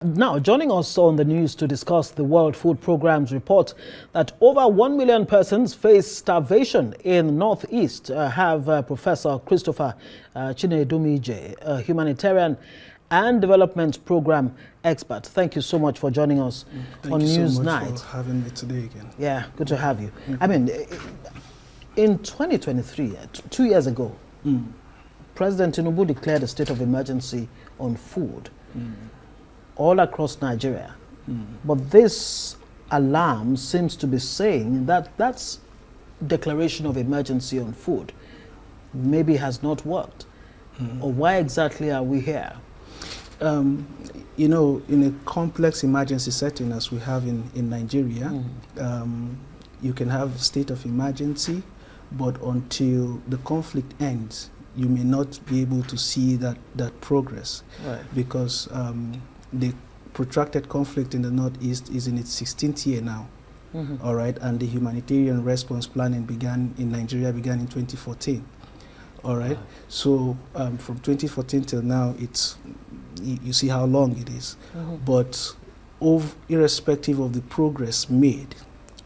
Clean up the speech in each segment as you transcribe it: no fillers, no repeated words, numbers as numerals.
Now, joining us on the news to discuss the World Food Programme's report that over 1 million persons face starvation in Northeast have Professor Christopher Chinedumuije, a humanitarian and development program expert. Thank you so much for joining us on News Night. Thank you so much for having me today again. Yeah, good to have you. I mean, in 2023, 2 years ago, President Tinubu declared a state of emergency on food. All across Nigeria. But this alarm seems to be saying that that's declaration of emergency on food maybe has not worked. Or why exactly are we here? You know, in a complex emergency setting as we have in Nigeria, you can have a state of emergency, but until the conflict ends, you may not be able to see that progress. Right. Because the protracted conflict in the Northeast is in its 16th year now, all right, and the humanitarian response planning in Nigeria began in 2014, all right. So from 2014 till now, you see how long it is. But irrespective of the progress made,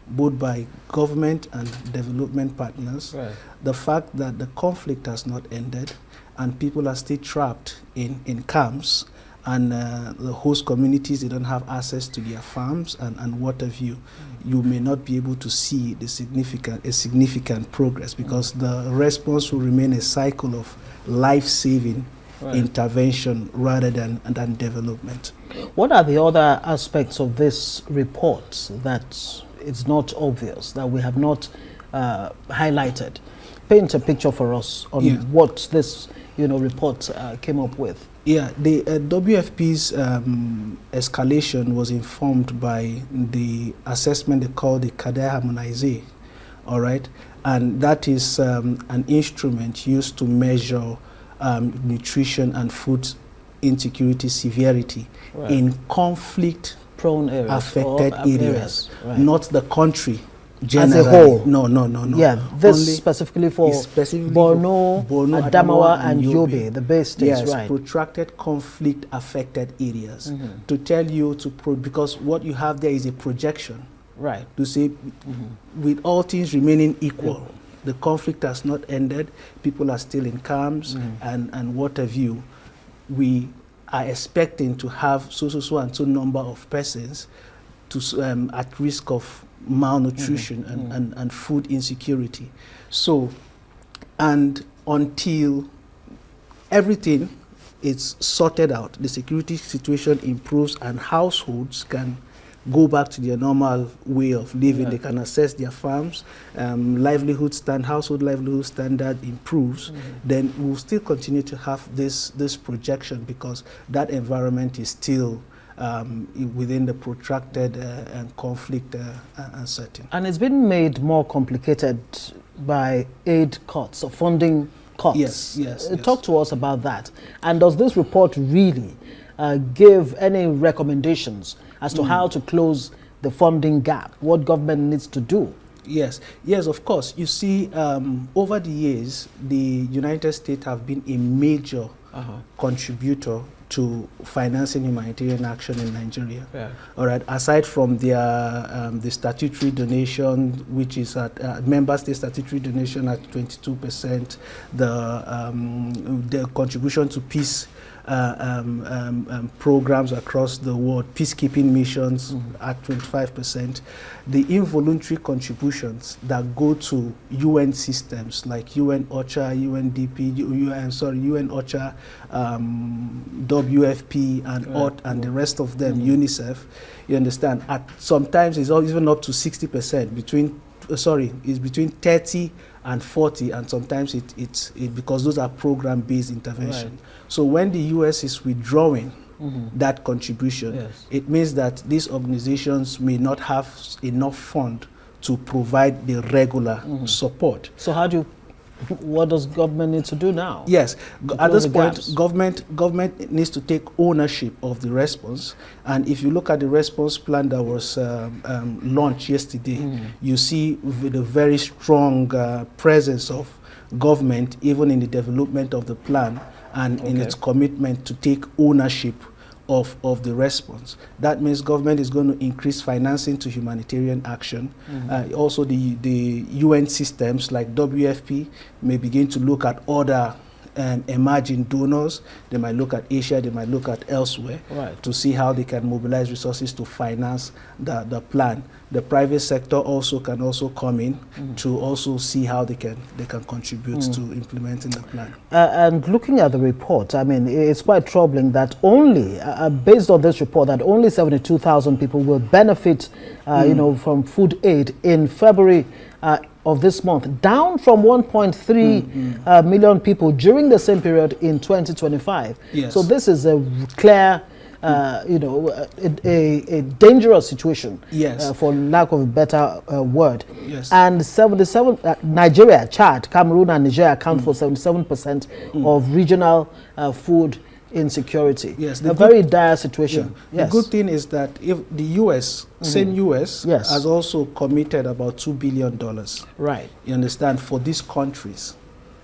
both by government and development partners, the fact that the conflict has not ended and people are still trapped in camps, and the host communities, they don't have access to their farms and what have you, you may not be able to see a significant progress, because the response will remain a cycle of life-saving intervention rather than development. What are the other aspects of this report that it's not obvious, that we have not highlighted? Paint a picture for us on what this report came up with. Yeah, the WFP's escalation was informed by the assessment they call the Chinedumuije, all right? And that is an instrument used to measure nutrition and food insecurity severity in conflict-prone affected areas, not the country. Generally. As a whole? No. Yeah, this only specifically for Borno, Adamawa, and Yobe, the base states, yes, protracted conflict-affected areas. To tell you, because what you have there is a projection. Right. To say, with all things remaining equal, the conflict has not ended, people are still in camps, and what have you, we are expecting to have so and so number of persons to at risk of malnutrition and food insecurity. So, and until everything is sorted out, the security situation improves and households can go back to their normal way of living, they can access their farms, household livelihood standard improves, then we'll still continue to have this projection, because that environment is still within the protracted conflict setting. And it's been made more complicated by aid cuts or funding cuts. Yes. Talk to us about that. And does this report really give any recommendations as to how to close the funding gap, what government needs to do? Yes, of course. You see, over the years, the United States have been a major contributor to financing humanitarian action in Nigeria. All right. Aside from their the statutory donation, which is at member state statutory donation at 22%, the contribution to peace programs across the world, peacekeeping missions at 25%, the involuntary contributions that go to UN systems like UN OCHA, UNDP, UN OCHA, WFP, and the rest of them, UNICEF. You understand? Sometimes it's even up to 60%. It's between 30 and 40, and sometimes it's because those are program-based intervention. So when the US is withdrawing that contribution, it means that these organizations may not have enough fund to provide the regular support. So what does government need to do now? Yes, at this point, government needs to take ownership of the response. And if you look at the response plan that was launched yesterday, you see with a very strong presence of government, even in the development of the plan and in its commitment to take ownership of the response. That means government is going to increase financing to humanitarian action. Also, the UN systems like WFP may begin to look at other emerging donors. They might look at Asia, they might look at elsewhere, right, to see how they can mobilize resources to finance the plan. The private sector also can come in to also see how they can contribute to implementing the plan. And looking at the report, I mean, it's quite troubling that only, based on this report, that only 72,000 people will benefit, you know, from food aid in February of this month, down from 1.3 million people during the same period in 2025. Yes. So this is a clear, you know, a dangerous situation, yes, for lack of a better word. Yes. And 77, Nigeria, Chad, Cameroon and Nigeria account for 77% of regional food insecurity. Yes, a very dire situation. Yeah. Yes. The good thing is that if the U.S., same U.S., yes, has also committed about $2 billion. Right. You understand, for these countries.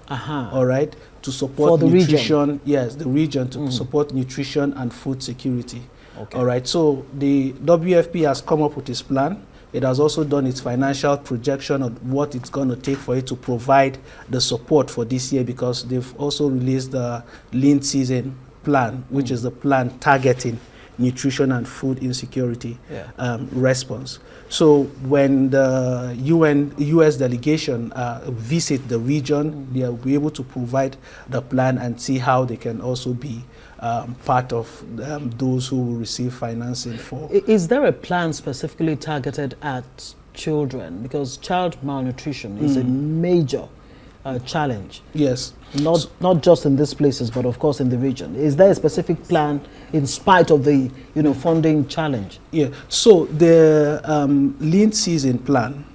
Uh-huh. All right, to support the nutrition. Region. Yes, the region, to support nutrition and food security. Okay. All right. So the WFP has come up with its plan. It has also done its financial projection of what it's going to take for it to provide the support for this year, because they've also released the lean season plan, which is the plan targeting nutrition and food insecurity response. So when the US delegation visit the region, they'll be able to provide the plan and see how they can also be part of those who will receive financing for. Is there a plan specifically targeted at children? Because child malnutrition is a major challenge. Yes. Not just in these places, but of course in the region. Is there a specific plan in spite of the, you know, funding challenge? Yeah. So the lean season plan,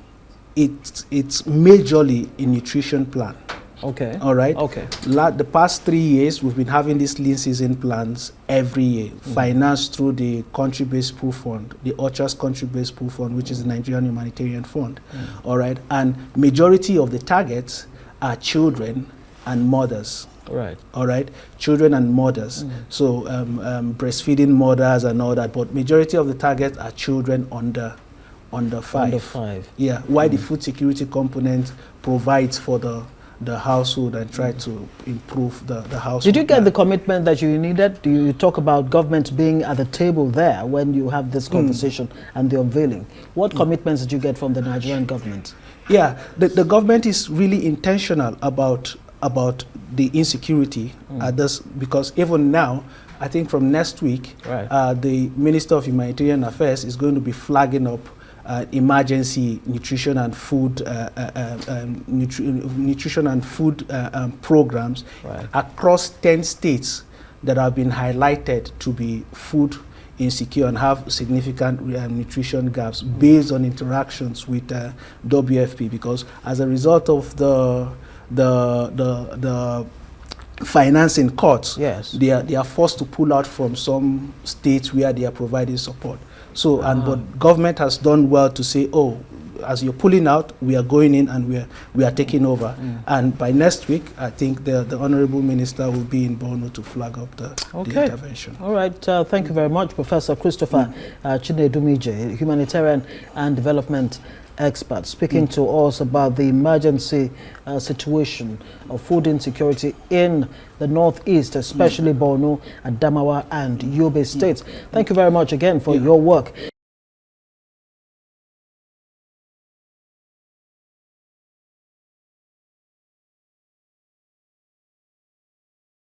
it's majorly a nutrition plan. Okay. All right. Okay. The past 3 years, we've been having these lean season plans every year, financed through the country-based pool fund, the OCHA's country-based pool fund, which is the Nigerian Humanitarian Fund. All right. And majority of the targets are children and mothers. Right. All right, children and mothers. So breastfeeding mothers and all that, but majority of the targets are children under 5. Under 5. Yeah. Why the food security component provides for the household and try to improve the household. Did you get the commitment that you needed? Do you talk about government being at the table there when you have this conversation and the unveiling? What commitments did you get from the Nigerian government? Yeah, the government is really intentional about the insecurity at this, because even now, I think from next week, the Minister of Humanitarian Affairs is going to be flagging up emergency nutrition and food programs across 10 states that have been highlighted to be food insecure and have significant nutrition gaps based on interactions with WFP, because as a result of the financing cuts, yes, they are forced to pull out from some states where they are providing support. So, but government has done well to say, oh, as you're pulling out, we are going in and we are taking over. And by next week, I think the Honorable Minister will be in Borno to flag up the intervention. All right. Thank you very much, Professor Christopher Chinedumuije, humanitarian and development expert, speaking to us about the emergency situation of food insecurity in the northeast, especially Borno, Adamawa and Yobe states. Thank you very much again for your work.